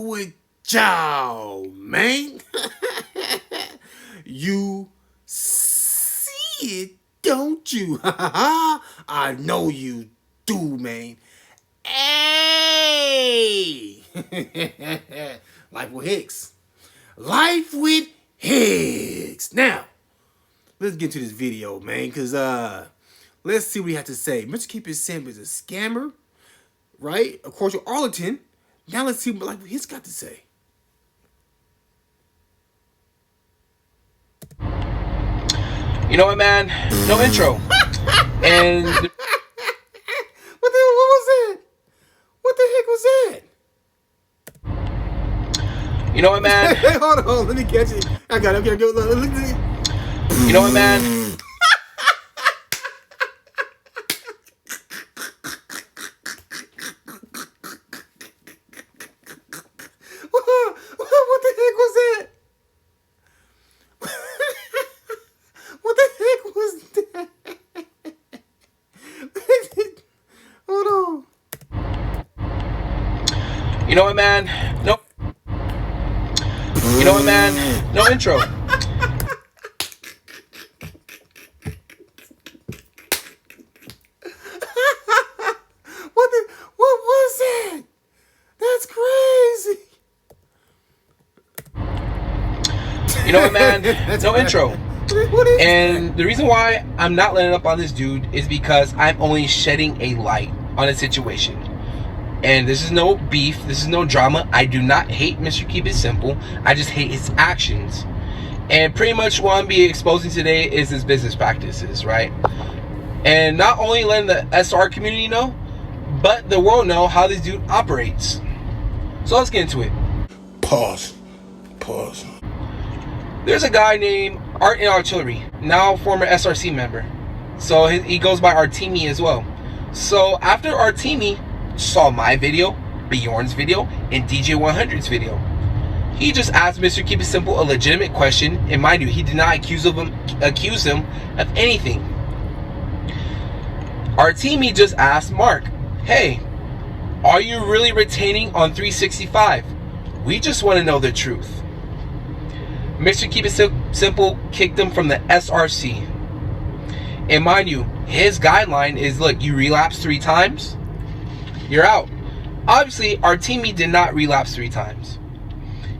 with y'all, man? You see it, don't you? I know you do, man. Hey! Life with Hicks. Life with Hicks. Now, let's get to this video, man, because let's see what he has to say. Mrkeepit is a scammer, right? Of course, you're Arlington. Now let's see what Life with Hicks got to say. You know what, man? No intro. And what was that? What the heck was that? You know what, man? Hold on, let me catch it. I got it. Okay, look. You know what, man? What the heck was that? What the heck was that? Hold on. You know what, man? Nope. You know what, man? No intro. What was that? That's crazy. You know what, man? No intro. What is And the reason why I'm not letting up on this dude is because I'm only shedding a light on a situation. And this is no beef, this is no drama. I do not hate Mr. Keep It Simple. I just hate his actions. And pretty much what I'm be exposing today is his business practices, right? And not only letting the SR community know, but the world know how this dude operates. So let's get into it. Pause. There's a guy named Art in Artillery, now former SRC member. So he goes by Artemi as well. So after Artemi saw my video, Bjorn's video, and DJ 100's video, he just asked Mr. Keep It Simple a legitimate question, and mind you, he did not accuse him of anything. Artemi just asked Mark, hey, are you really retaining on 365? We just want to know the truth. Mr. Keep It Simple kicked him from the SRC. And mind you, his guideline is, look, you relapse 3 times, you're out. Obviously, Artemi did not relapse 3 times.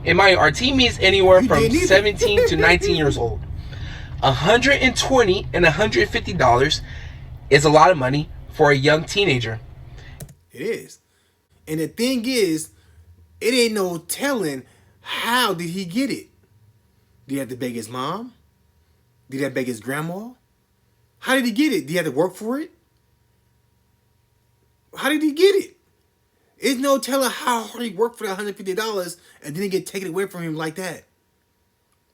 And mind you, Artemi is anywhere from 17 to 19 years old. $120 and $150 is a lot of money for a young teenager. It is. And the thing is, it ain't no telling how did he get it. Did he have to beg his mom? Did he have to beg his grandma? How did he get it? Did he have to work for it? How did he get it? It's no telling how hard he worked for that $150 and didn't get taken away from him like that.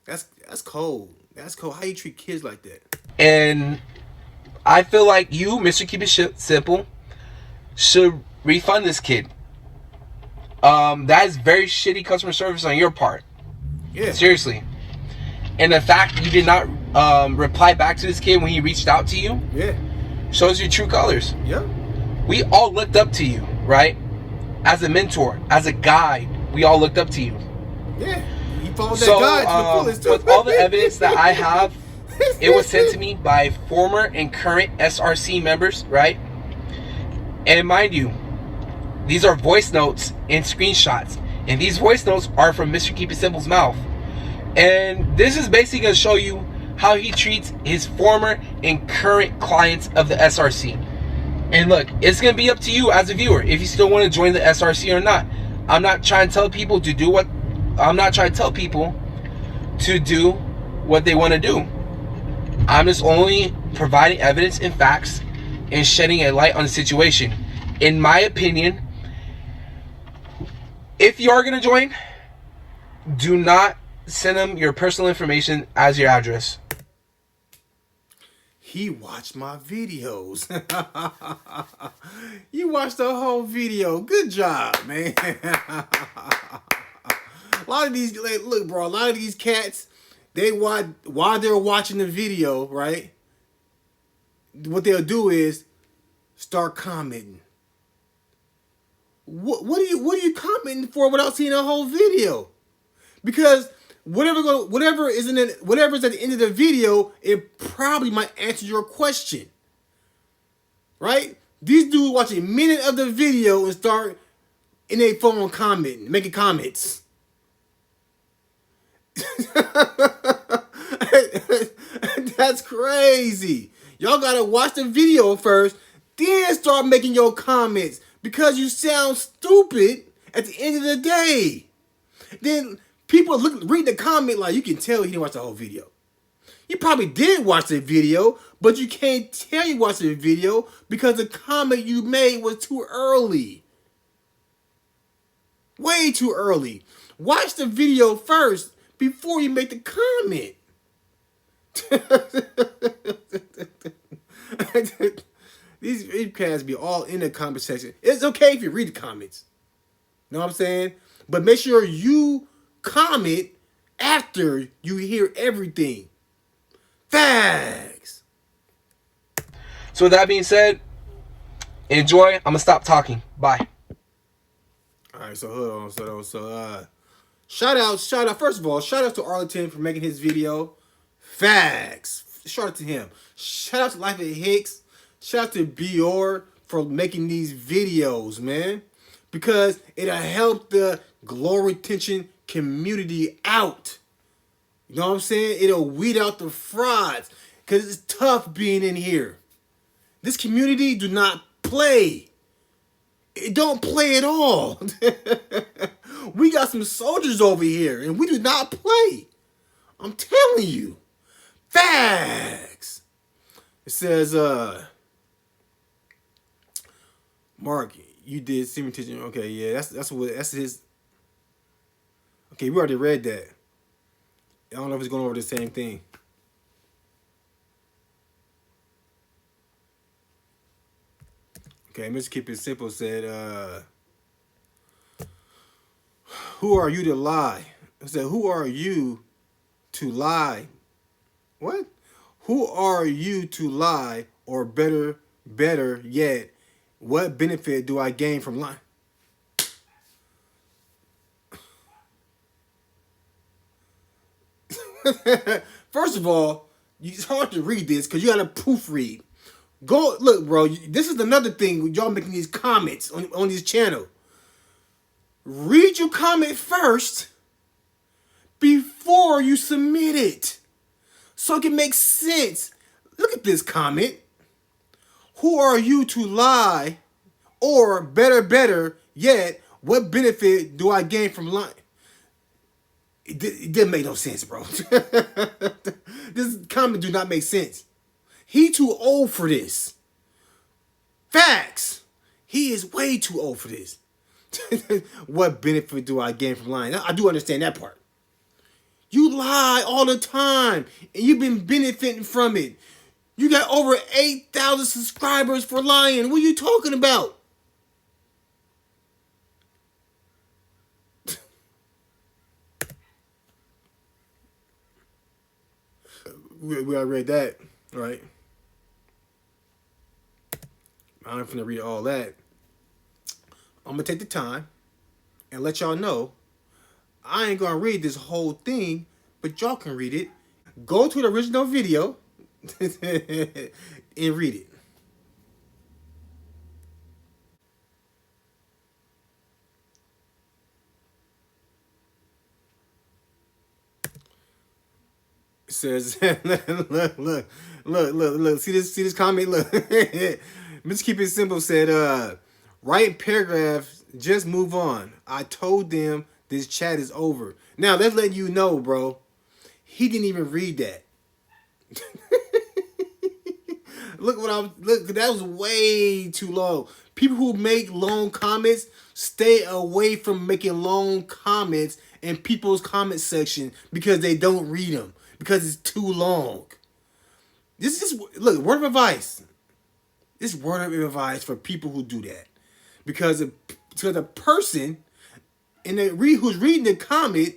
That's cold. That's cold. How you treat kids like that? And I feel like you, Mr. Keep It Simple, should refund this kid. That is very shitty customer service on your part. Yeah. Seriously. And the fact you did not reply back to this kid when he reached out to you, Yeah. shows your true colors. Yeah. We all looked up to you, right? As a mentor, as a guide, we all looked up to you. Yeah. He followed that guide to the fullest. With all the evidence that I have, it was sent to me by former and current SRC members, right? And mind you, these are voice notes and screenshots. And these voice notes are from Mr. Keep It Simple's mouth. And this is basically going to show you how he treats his former and current clients of the SRC. And look, it's going to be up to you as a viewer if you still want to join the SRC or not. I'm not trying to tell people to do what they want to do. I'm just only providing evidence and facts and shedding a light on the situation. In my opinion, if you are going to join, do not send them your personal information as your address. He watched my videos. You watched the whole video. Good job, man. A lot of these, look, bro, a lot of these cats, they while they're watching the video, right? What they'll do is start commenting. what are you commenting for without seeing a whole video? Because whatever's at the end of the video, it probably might answer your question. Right? These dudes watch a minute of the video and start in their phone making comments. That's crazy. Y'all gotta watch the video first, then start making your comments because you sound stupid at the end of the day. Then people read the comment like you can tell he didn't watch the whole video. You probably did watch the video, but you can't tell you watched the video because the comment you made was too early. Way too early. Watch the video first before you make the comment. These cats be all in the comment section. It's okay if you read the comments. You know what I'm saying? But make sure you comment after you hear everything. Facts. So with that being said, enjoy. I'm gonna stop talking. Bye. All right, so hold on. So shout out. First of all, shout out to Arlington for making his video. Facts. Shout out to him. Shout out to Life at Hicks. Shout out to Bior for making these videos, man. Because it'll help the glory retention community out. You know what I'm saying? It'll weed out the frauds. Because it's tough being in here. This community do not play. It don't play at all. We got some soldiers over here, and we do not play. I'm telling you. Facts. It says, Mark, you did semen teaching. Okay, yeah, that's his. Okay, we already read that. I don't know if it's going over the same thing. Okay, Mrkeepit Simple said, who are you to lie? I said, who are you to lie? What? Who are you to lie? Or better yet, what benefit do I gain from lying? First of all, it's hard to read this because you got to proofread. Go look, bro. This is another thing. Y'all making these comments on this channel. Read your comment first before you submit it, so it can make sense. Look at this comment. Who are you to lie? Or better yet, what benefit do I gain from lying? It didn't make no sense, bro. This comment do not make sense. He too old for this. Facts. He is way too old for this. What benefit do I gain from lying? I do understand that part. You lie all the time, and you've been benefiting from it. You got over 8,000 subscribers for lying. What are you talking about? We already read that, right? I'm not finna read all that. I'm gonna take the time and let y'all know I ain't gonna read this whole thing, but y'all can read it. Go to the original video and read it. It says, look. See this comment? Look. Mrkeepit Simple said, write paragraphs, just move on. I told them this chat is over. Now, let's let you know, bro. He didn't even read that. Look, that was way too long. People who make long comments, stay away from making long comments in people's comment section because they don't read them. Because it's too long. This is, look, word of advice. This word of advice for people who do that. Because the person who's reading the comment,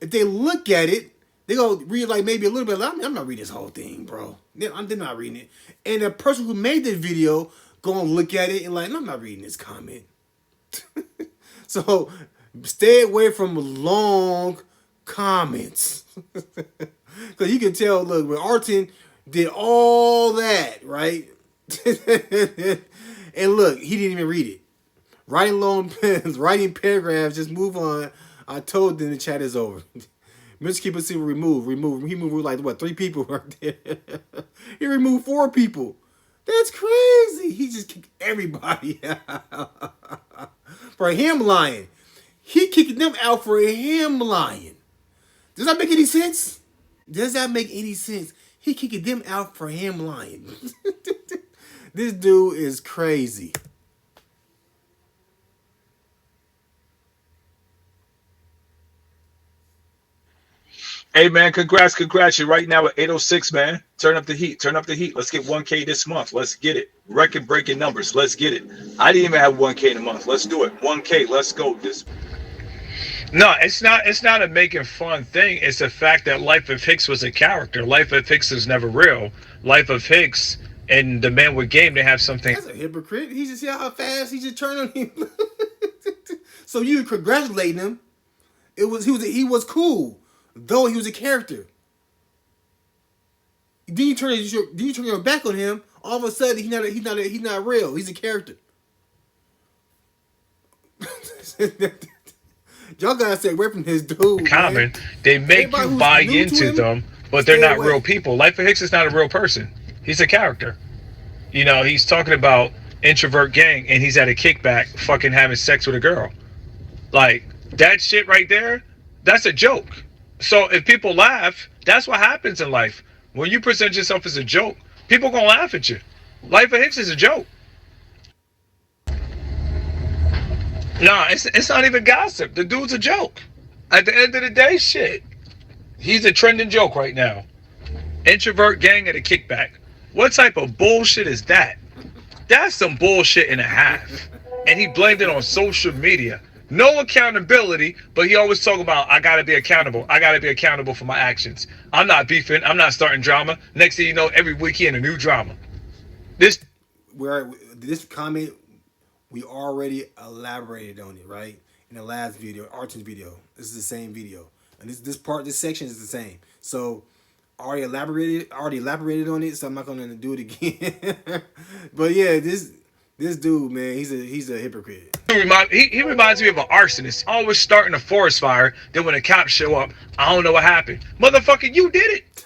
if they look at it, they go read like maybe a little bit. I'm not reading this whole thing, bro. They're not reading it. And the person who made the video gonna look at it and like, I'm not reading this comment. So stay away from long comments. Because you can tell, look, when Arton did all that, right? And look, he didn't even read it. Writing long, writing paragraphs, just move on. I told them the chat is over. Mrkeepit remove. He moved like what, 3 people right there. He removed 4 people. That's crazy. He just kicked everybody out for him lying. He kicked them out for him lying. Does that make any sense? Does that make any sense? He kicked them out for him lying. This dude is crazy. Hey man, congrats. You're right now at 806, man. Turn up the heat. Let's get 1K this month. Let's get it. Record breaking numbers. Let's get it. I didn't even have 1K in a month. Let's do it. 1K. Let's go. This. No, it's not. It's not a making fun thing. It's the fact that Life of Hicks was a character. Life of Hicks is never real. Life of Hicks and the Man with Game, they have something. That's a hypocrite. He just see how fast he just turned on him. So you congratulating him. He was cool, though he was a character. Then you turn your back on him. All of a sudden he's not real. He's a character. Y'all gotta stay away from this dude. Common. Man. They make Everybody you buy new to into him, them, but they're stay not away. real people. Life of Hicks is not a real person. He's a character. You know, he's talking about introvert gang, and he's at a kickback, fucking having sex with a girl. Like that shit right there. That's a joke. So if people laugh, that's what happens in life. When you present yourself as a joke, people gonna laugh at you. Life of Hicks is a joke. Nah, it's not even gossip. The dude's a joke. At the end of the day, shit. He's a trending joke right now. Introvert gang at a kickback. What type of bullshit is that? That's some bullshit and a half. And he blamed it on social media. No accountability, but he always talk about, I gotta be accountable. I gotta be accountable for my actions. I'm not beefing. I'm not starting drama. Next thing you know, every week he in a new drama. This comment, we already elaborated on it, right? In the last video, Arton's video. This is the same video. And this section is the same. So already elaborated on it, so I'm not gonna do it again. But yeah, this dude, man, he's a hypocrite. he reminds me of an arsonist. Always starting a forest fire, then when the cops show up, I don't know what happened. Motherfucker, you did it.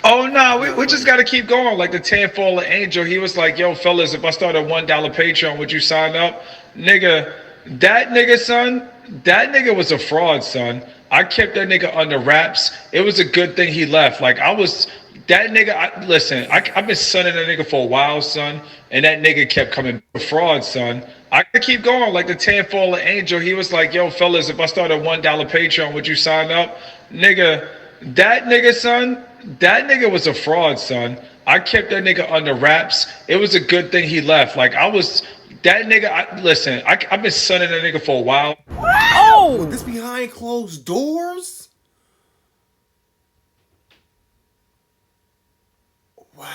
Oh no, we just gotta keep going. Like the tenfold angel, he was like, yo, fellas, if I start a $1 Patreon, would you sign up? Nigga, that nigga was a fraud, son. I kept that nigga under wraps. It was a good thing he left. Like that nigga, listen, I've been sunning that nigga for a while, son, and that nigga kept coming fraud, son. I could keep going. Like the tenfold angel, he was like, yo, fellas, if I start a $1 Patreon, would you sign up? Nigga, that nigga was a fraud, son. I kept that nigga under wraps. It was a good thing he left. Like listen, I've been sunning that nigga for a while. Oh, this behind closed doors? Wow.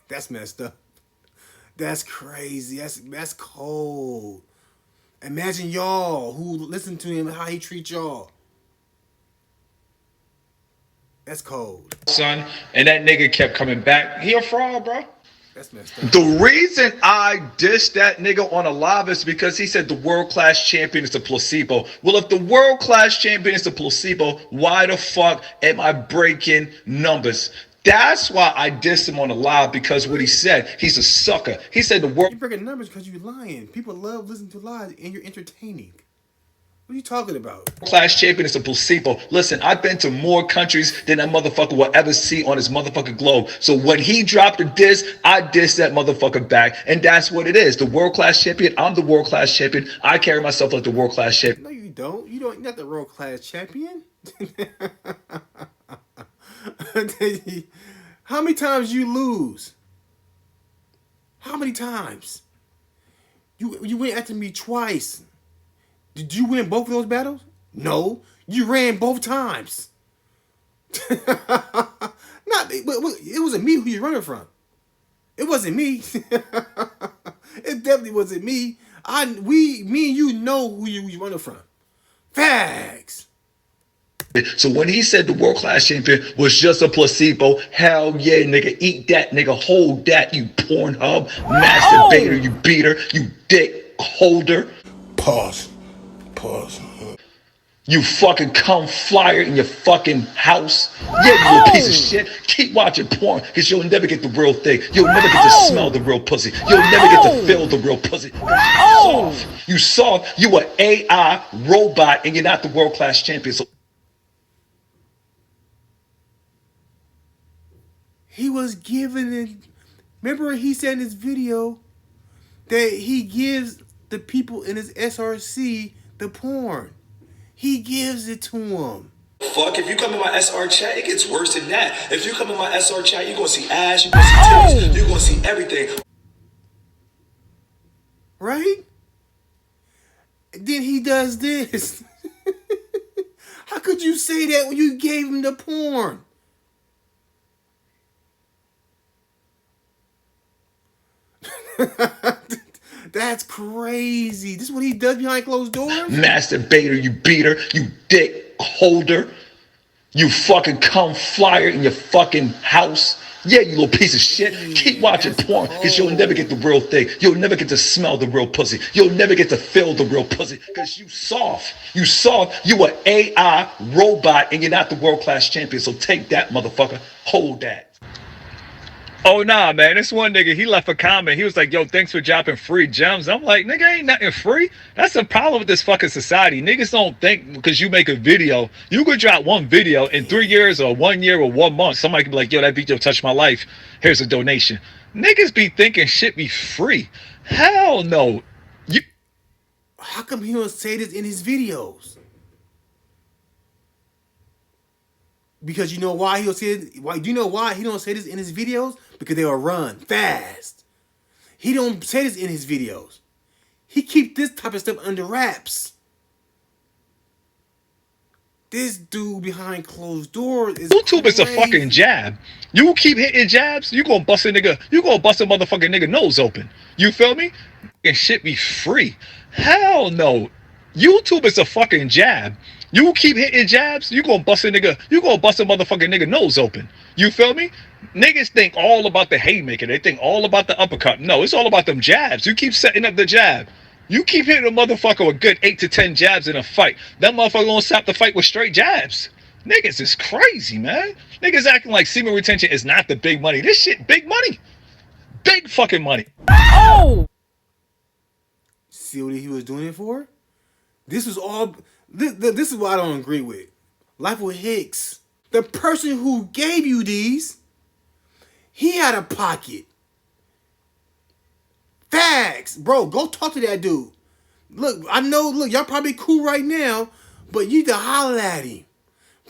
That's messed up. That's crazy. That's cold. Imagine y'all who listen to him, how he treats y'all. That's cold. Son, and that nigga kept coming back. He a fraud, bro. That's messed up. The reason I dissed that nigga on a live is because he said the world-class champion is a placebo. Well, if the world-class champion is a placebo, why the fuck am I breaking numbers? That's why I dissed him on a live, because what he said, he's a sucker. He said the world... You're breaking numbers because you're lying. People love listening to lies and you're entertaining. What are you talking about? Class champion is a placebo. Listen, I've been to more countries than that motherfucker will ever see on his motherfucking globe. So when he dropped a diss, I dissed that motherfucker back. And that's what it is. The world-class champion, I'm the world-class champion. I carry myself like the world-class champion. No, you don't. You're not the world-class champion. How many times you lose? How many times? You went after me twice. Did you win both of those battles? No. You ran both times. It wasn't me who you're running from. It wasn't me. It definitely wasn't me. Me and you know who you running from. Facts. So when he said the world class champion was just a placebo, hell yeah, nigga, eat that, nigga, hold that, you Pornhub masturbator, you beater, you dick holder. Pause. Pause. You fucking cum flyer in your fucking house. Yeah, you little piece of shit. Keep watching porn, because you'll never get the real thing. You'll never get to smell the real pussy. You'll never get to feel the real pussy. Soft. You soft. You an AI robot, and you're not the world class champion. So He was giving it. Remember, he said in his video that he gives the people in his SRC the porn. He gives it to them. Fuck, if you come in my SR chat, it gets worse than that. If you come in my SR chat, you're gonna see ass, you're gonna see titties, you're gonna see everything. Right? And then he does this. How could you say that when you gave him the porn? That's crazy. This is what he does behind closed doors? masturbator, you beater, you dick holder. You fucking cum flyer in your fucking house. Yeah, you little piece of shit. Keep watching porn, because you'll never get the real thing. You'll never get to smell the real pussy. You'll never get to feel the real pussy, because you soft. You soft. You an AI robot, and you're not the world class champion. So take that, motherfucker. Hold that. Oh nah, man. This one nigga, he left a comment. He was like, "Yo, thanks for dropping free gems." I'm like, nigga, ain't nothing free. That's the problem with this fucking society. Niggas don't think because you make a video, you could drop one video in 3 years or 1 year or 1 month. Somebody could be like, "Yo, that video touched my life. Here's a donation." Niggas be thinking shit be free. Hell no. You How come he don't say this in his videos? Because you know why he'll say it? Why do you know why he don't say this in his videos? Because they will run fast. He don't say this in his videos. He keep this type of stuff under wraps. This dude behind closed doors is YouTube is a crazy. fucking jab. You keep hitting jabs, you gonna bust a nigga, you gonna bust a motherfucking nigga nose open. You feel me? And shit be free. Hell no. YouTube is a fucking jab. You keep hitting jabs, you gonna bust a nigga, you gonna bust a motherfucking nigga nose open. You feel me? Niggas think all about the haymaker. They think all about the uppercut. No, it's all about them jabs. You keep setting up the jab. You keep hitting a motherfucker with good 8 to 10 jabs in a fight. That motherfucker gonna stop the fight with straight jabs. Niggas is crazy, man. Niggas acting like semen retention is not the big money. This shit big money. Big fucking money. See what he was doing it for? This was all. This is what I don't agree with. Life with Hicks. The person who gave you these, he had a pocket. Facts. Bro, go talk to that dude. Look, I know, look, y'all probably cool right now, but you need to holler at him.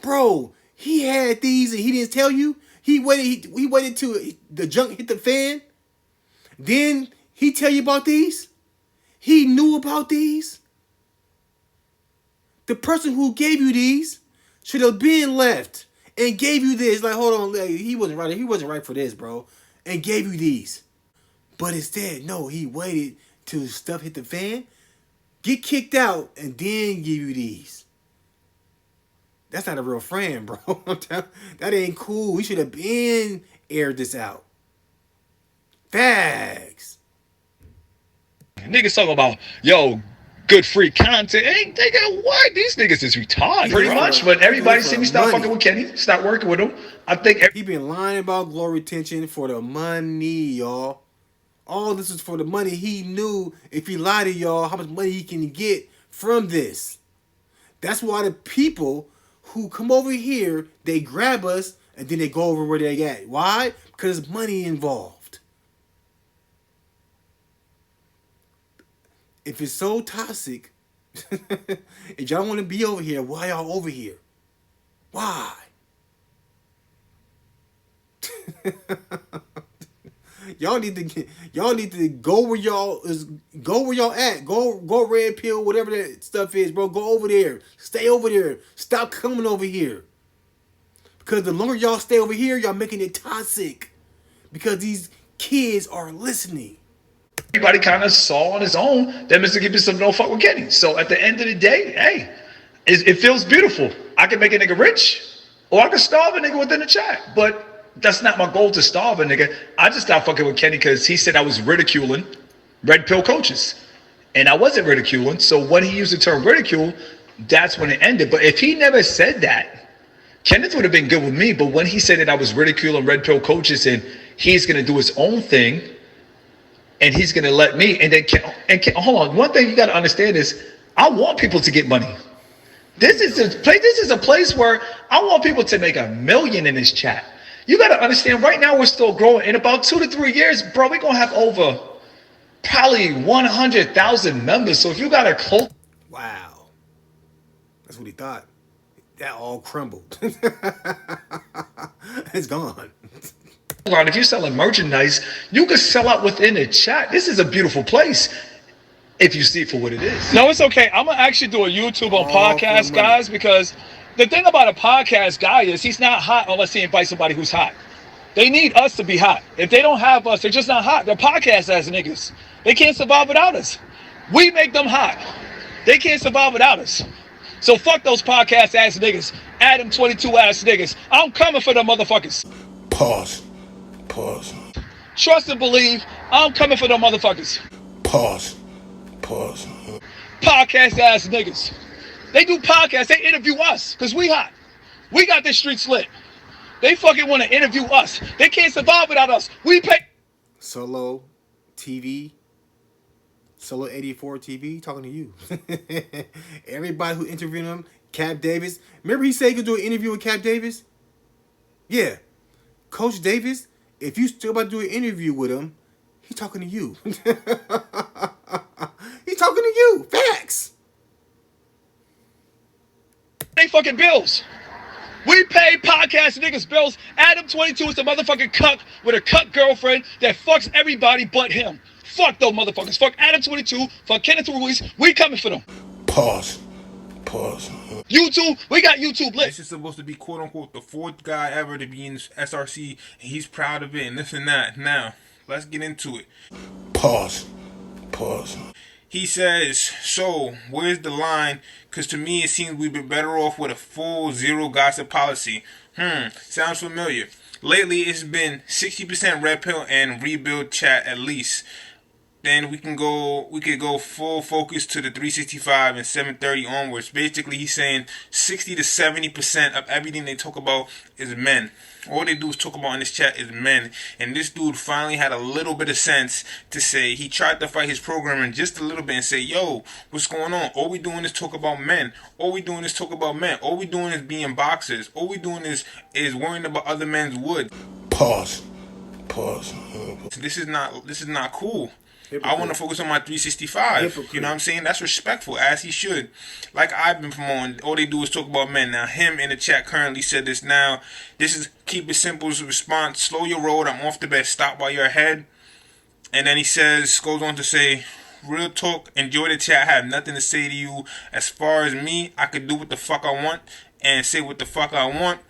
Bro, he had these and he didn't tell you. He waited till the junk hit the fan. Then he tell you about these. He knew about these. The person who gave you these should have been left and gave you this. Like, hold on, he wasn't right. He wasn't right for this, bro. And gave you these. But instead, no, he waited till stuff hit the fan, get kicked out, and then give you these. That's not a real friend, bro. That ain't cool. We should have been aired this out. Facts. Niggas talking about, yo, good free content. Ain't nigga, what? These niggas is retarded. Pretty bro. much, but everybody For see me stop money. fucking with Kenny, stop working with him. I think He been lying about glory retention for the money, y'all. All this is for the money. He knew if he lied to y'all how much money he can get from this. That's why the people who come over here, they grab us and then they go over where they at. Why? Because there's money involved. If it's so toxic, if y'all want to be over here, why y'all over here? Why? Y'all need to go where y'all at. Go red pill, whatever that stuff is, bro. Go over there. Stay over there. Stop coming over here. Because the longer y'all stay over here, y'all making it toxic. Because these kids are listening. Everybody kind of saw on his own that Mrkeepit said no fuck with Kenny. So at the end of the day, hey, it feels beautiful. I can make a nigga rich, or I can starve a nigga within the chat. But that's not my goal to starve a nigga. I just got fucking with Kenny because he said I was ridiculing red pill coaches. And I wasn't ridiculing. So when he used the term ridicule, that's when it ended. But if he never said that, Kenneth would have been good with me. But when he said that I was ridiculing red pill coaches and he's going to do his own thing and he's going to let me, and then hold on. One thing you got to understand is I want people to get money. This is a place where I want people to make $1 million in this chat. You got to understand right now we're still growing. In about 2 to 3 years, bro, we're going to have over probably 100,000 members. So if you got a cult. Wow. That's what he thought. That all crumbled. It's gone. If you're selling merchandise, you can sell out within the chat. This is a beautiful place if you see it for what it is. No, it's okay. I'm gonna actually do a YouTube on podcast guys, because the thing about a podcast guy is he's not hot unless he invites somebody who's hot. They need us to be hot. If they don't have us, they're just not hot. They're podcast ass niggas. They can't survive without us. We make them hot. They can't survive without us. So fuck those podcast ass niggas. Adam 22 ass niggas. I'm coming for them motherfuckers. Pause. Trust and believe, I'm coming for them motherfuckers. Pause. Podcast ass niggas. They do podcasts, they interview us, because we hot. We got this street lit. They fucking want to interview us. They can't survive without us. We pay. Solo TV. Solo 84 TV talking to you. Everybody who interviewed him, Cap Davis. Remember he said he could do an interview with Cap Davis? Yeah. Coach Davis, if you still about to do an interview with him, he's talking to you. He's talking to you. Facts. They fucking bills. We pay podcast niggas bills. Adam 22 is a motherfucking cuck with a cuck girlfriend that fucks everybody but him. Fuck those motherfuckers. Fuck Adam 22. Fuck Kenneth Ruiz. We coming for them. Pause. YouTube, we got YouTube lit. This is supposed to be quote unquote the fourth guy ever to be in SRC, and he's proud of it and this and that. Now, let's get into it. Pause. He says, so where's the line? Because to me it seems we've been better off with a full zero gossip policy. Sounds familiar. Lately it's been 60% red pill and rebuild chat at least. Then we could go full focus to the 365 and 730 onwards. Basically, he's saying 60 to 70% of everything they talk about is men. All they do is talk about in this chat is men. And this dude finally had a little bit of sense to say, he tried to fight his programming just a little bit and say, yo, what's going on? All we doing is talk about men. All we doing is talk about men. All we doing is being boxers. All we doing is worrying about other men's wood. Pause. This is not cool. Hypocrite. I want to focus on my 365. Hypocrite. You know what I'm saying? That's respectful, as he should. Like I've been promoting, all they do is talk about men. Now, him in the chat currently said this now. This is Keep It Simple's response. Slow your road. I'm off the bed. Stop while you're ahead. And then he goes on to say, real talk, enjoy the chat. I have nothing to say to you. As far as me, I could do what the fuck I want and say what the fuck I want.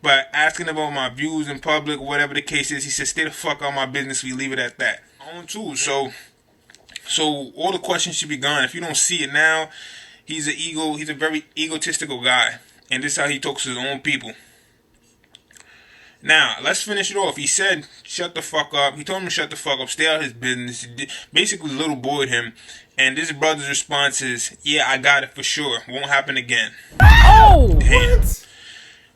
But asking about my views in public, whatever the case is, he said, stay the fuck out of my business. We leave it at that. On too. So all the questions should be gone. If you don't see it now, he's a very egotistical guy. And this is how he talks to his own people. Now, let's finish it off. He said, shut the fuck up. He told him to shut the fuck up, stay out of his business. Basically little boyed him. And this brother's response is, yeah, I got it for sure. Won't happen again. Oh, damn. what?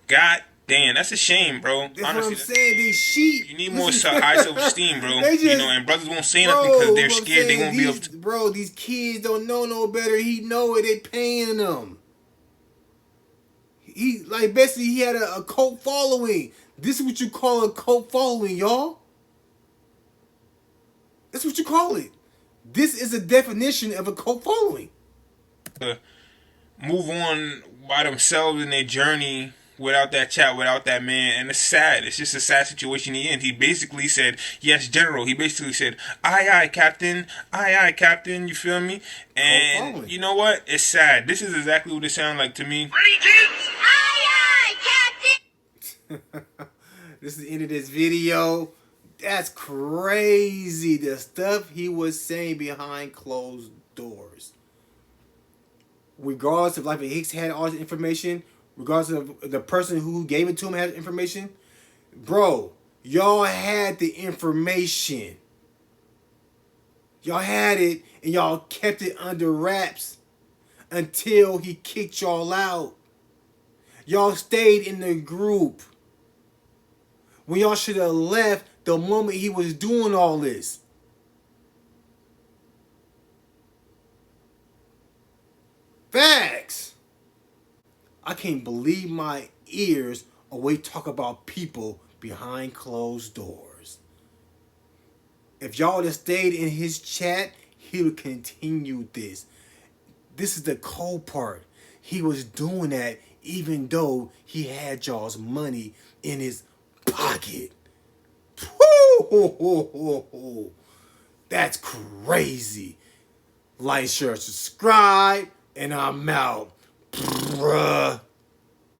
God damn, that's a shame, bro. That's honestly, what I'm saying. These sheep. You need more high self-esteem, bro. They just, and brothers won't say nothing because they're scared they won't be able to. Bro, these kids don't know no better. He know it. They paying them. Basically, he had a cult following. This is what you call a cult following, y'all. That's what you call it. This is a definition of a cult following. Move on by themselves in their journey without that chat, without that man, and it's sad. It's just a sad situation he in. He basically said, yes, General. He basically said, aye, Captain. Aye, Captain. You feel me? And you know what? It's sad. This is exactly what it sounds like to me. This is the end of this video. That's crazy. The stuff he was saying behind closed doors. Regardless if like Hicks had all the information, regardless of the person who gave it to him had information, bro, y'all had the information. Y'all had it and y'all kept it under wraps until he kicked y'all out. Y'all stayed in the group when y'all should have left the moment he was doing all this. Facts. I can't believe my ears when we talk about people behind closed doors. If y'all would have stayed in his chat, he would continue this. This is the cold part. He was doing that even though he had y'all's money in his pocket. Woo! That's crazy. Like, share, subscribe, and I'm out. Bruh.